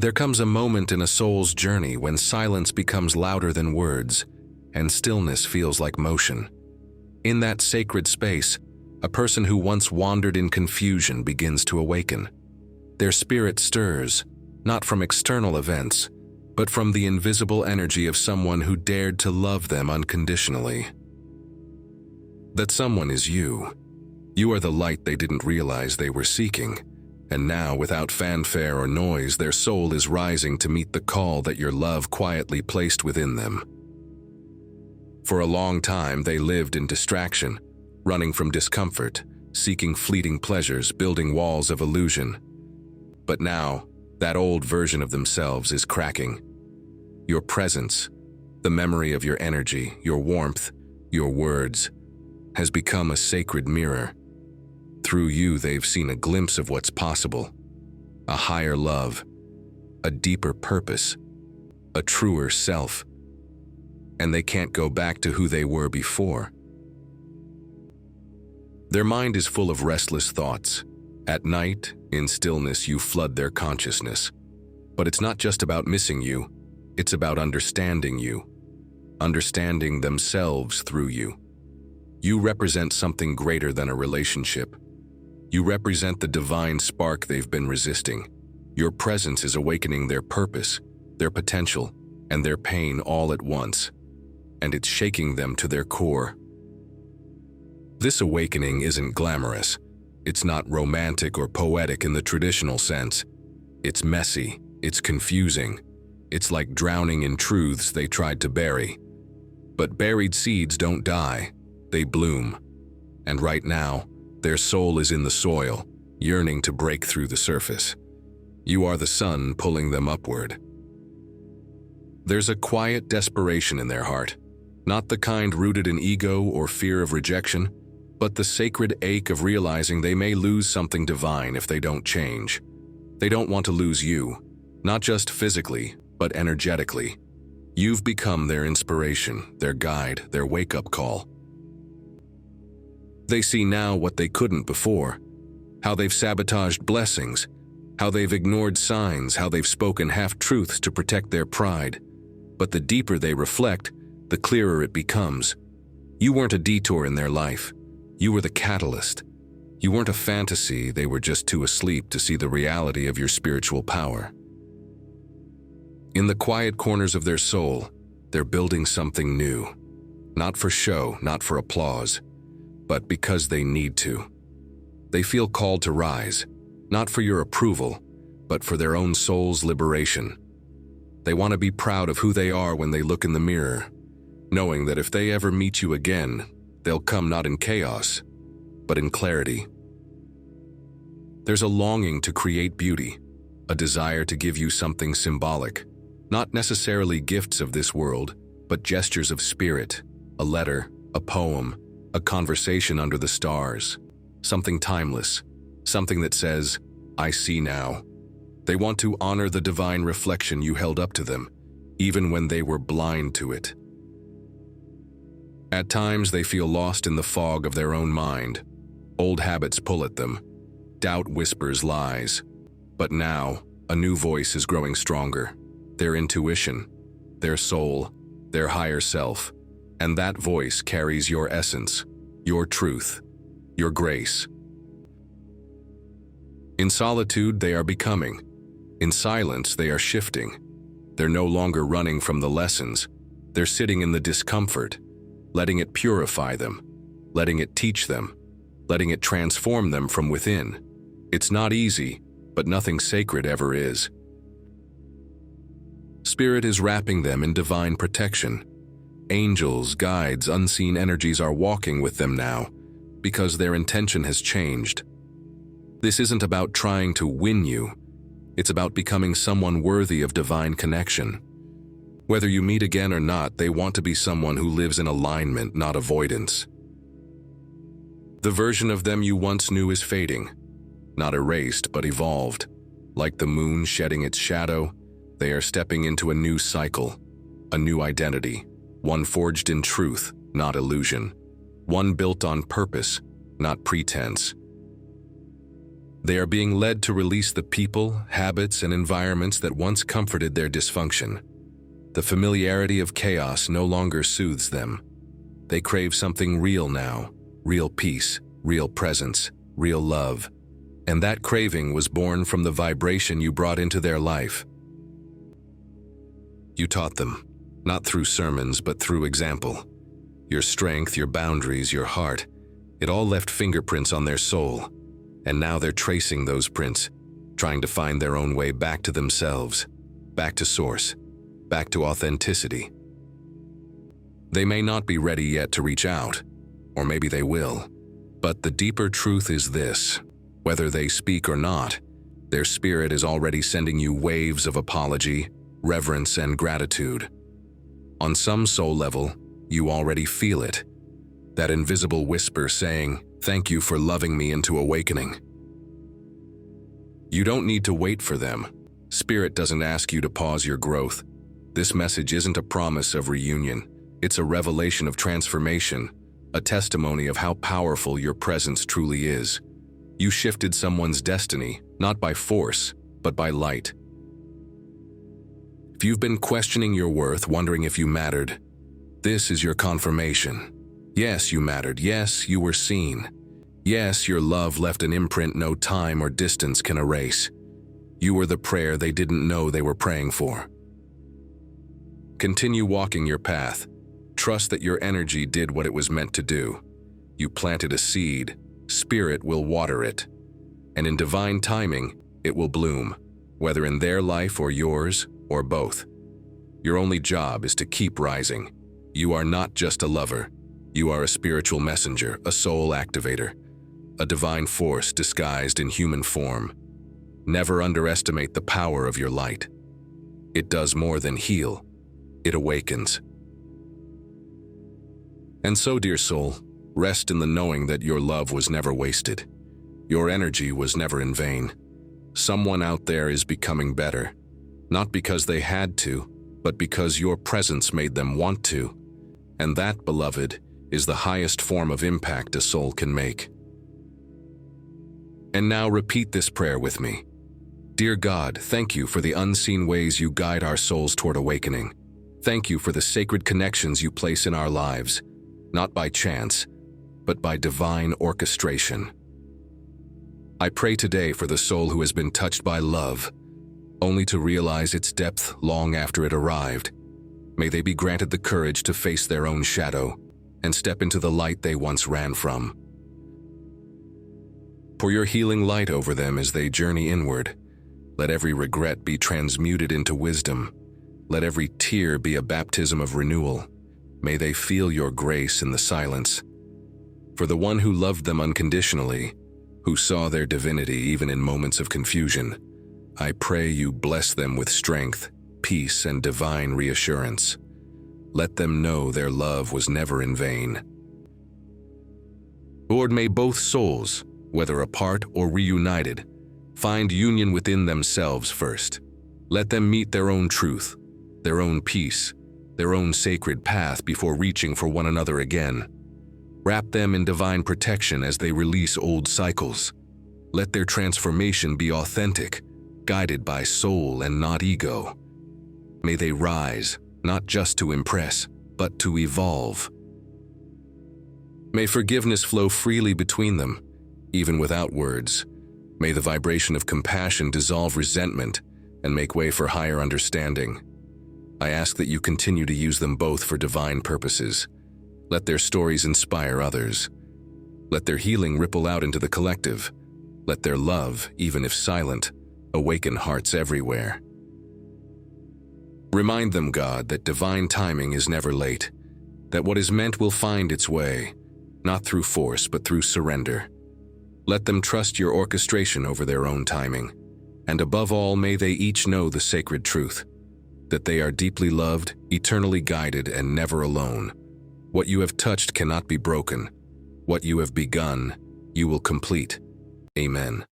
There comes a moment in a soul's journey when silence becomes louder than words, and stillness feels like motion. In that sacred space, a person who once wandered in confusion begins to awaken. Their spirit stirs, not from external events, but from the invisible energy of someone who dared to love them unconditionally. That someone is you. You are the light they didn't realize they were seeking, and now, without fanfare or noise, their soul is rising to meet the call that your love quietly placed within them. For a long time, they lived in distraction, running from discomfort, seeking fleeting pleasures, building walls of illusion. But now, that old version of themselves is cracking. Your presence, the memory of your energy, your warmth, your words, has become a sacred mirror. Through you, they've seen a glimpse of what's possible, a higher love, a deeper purpose, a truer self, and they can't go back to who they were before. Their mind is full of restless thoughts. At night, in stillness, you flood their consciousness. But it's not just about missing you, it's about understanding you, understanding themselves through you. You represent something greater than a relationship. You represent the divine spark they've been resisting. Your presence is awakening their purpose, their potential, and their pain all at once, and it's shaking them to their core. This awakening isn't glamorous. It's not romantic or poetic in the traditional sense. It's messy, it's confusing. It's like drowning in truths they tried to bury. But buried seeds don't die, they bloom. And right now, their soul is in the soil, yearning to break through the surface. You are the sun pulling them upward. There's a quiet desperation in their heart, not the kind rooted in ego or fear of rejection, but the sacred ache of realizing they may lose something divine if they don't change. They don't want to lose you, not just physically, but energetically. You've become their inspiration, their guide, their wake-up call. They see now what they couldn't before, how they've sabotaged blessings, how they've ignored signs, how they've spoken half-truths to protect their pride. But the deeper they reflect, the clearer it becomes. You weren't a detour in their life. You were the catalyst. You weren't a fantasy, they were just too asleep to see the reality of your spiritual power. In the quiet corners of their soul, they're building something new. Not for show, not for applause, but because they need to. They feel called to rise, not for your approval, but for their own soul's liberation. They want to be proud of who they are when they look in the mirror, knowing that if they ever meet you again, they'll come not in chaos, but in clarity. There's a longing to create beauty, a desire to give you something symbolic, not necessarily gifts of this world, but gestures of spirit, a letter, a poem, a conversation under the stars, something timeless, something that says, "I see now." They want to honor the divine reflection you held up to them, even when they were blind to it. At times, they feel lost in the fog of their own mind. Old habits pull at them. Doubt whispers lies. But now, a new voice is growing stronger. Their intuition, their soul, their higher self. And that voice carries your essence, your truth, your grace. In solitude, they are becoming. In silence, they are shifting. They're no longer running from the lessons. They're sitting in the discomfort, letting it purify them, letting it teach them, letting it transform them from within. It's not easy, but nothing sacred ever is. Spirit is wrapping them in divine protection. Angels, guides, unseen energies are walking with them now, because their intention has changed. This isn't about trying to win you. It's about becoming someone worthy of divine connection. Whether you meet again or not, they want to be someone who lives in alignment, not avoidance. The version of them you once knew is fading, not erased, but evolved. Like the moon shedding its shadow, they are stepping into a new cycle, a new identity, one forged in truth, not illusion, one built on purpose, not pretense. They are being led to release the people, habits, and environments that once comforted their dysfunction. The familiarity of chaos no longer soothes them. They crave something real now, real peace, real presence, real love. And that craving was born from the vibration you brought into their life. You taught them, not through sermons but through example. Your strength, your boundaries, your heart, it all left fingerprints on their soul. And now they're tracing those prints, trying to find their own way back to themselves, back to source, back to authenticity. They may not be ready yet to reach out, or maybe they will, but the deeper truth is this: whether they speak or not, their spirit is already sending you waves of apology, reverence, and gratitude. On some soul level, you already feel it. That invisible whisper saying, "Thank you for loving me into awakening." You don't need to wait for them. Spirit doesn't ask you to pause your growth. This message isn't a promise of reunion. It's a revelation of transformation, a testimony of how powerful your presence truly is. You shifted someone's destiny, not by force, but by light. If you've been questioning your worth, wondering if you mattered, this is your confirmation. Yes, you mattered. Yes, you were seen. Yes, your love left an imprint no time or distance can erase. You were the prayer they didn't know they were praying for. Continue walking your path. Trust that your energy did what it was meant to do. You planted a seed. Spirit will water it. And in divine timing, it will bloom, whether in their life or yours, or both. Your only job is to keep rising. You are not just a lover. You are a spiritual messenger, a soul activator, a divine force disguised in human form. Never underestimate the power of your light. It does more than heal. It awakens. And so, dear soul, rest in the knowing that your love was never wasted. Your energy was never in vain. Someone out there is becoming better, not because they had to, but because your presence made them want to. And that, beloved, is the highest form of impact a soul can make. And now repeat this prayer with me. Dear God, thank you for the unseen ways you guide our souls toward awakening. Thank you for the sacred connections you place in our lives, not by chance, but by divine orchestration. I pray today for the soul who has been touched by love, only to realize its depth long after it arrived. May they be granted the courage to face their own shadow and step into the light they once ran from. Pour your healing light over them as they journey inward. Let every regret be transmuted into wisdom. Let every tear be a baptism of renewal. May they feel your grace in the silence. For the one who loved them unconditionally, who saw their divinity even in moments of confusion, I pray you bless them with strength, peace, and divine reassurance. Let them know their love was never in vain. Lord, may both souls, whether apart or reunited, find union within themselves first. Let them meet their own truth, their own peace, their own sacred path before reaching for one another again. Wrap them in divine protection as they release old cycles. Let their transformation be authentic, guided by soul and not ego. May they rise, not just to impress, but to evolve. May forgiveness flow freely between them, even without words. May the vibration of compassion dissolve resentment and make way for higher understanding. I ask that you continue to use them both for divine purposes. Let their stories inspire others. Let their healing ripple out into the collective. Let their love, even if silent, awaken hearts everywhere. Remind them, God, that divine timing is never late, that what is meant will find its way, not through force but through surrender. Let them trust your orchestration over their own timing, and above all, may they each know the sacred truth, that they are deeply loved, eternally guided, and never alone. What you have touched cannot be broken. What you have begun, you will complete. Amen.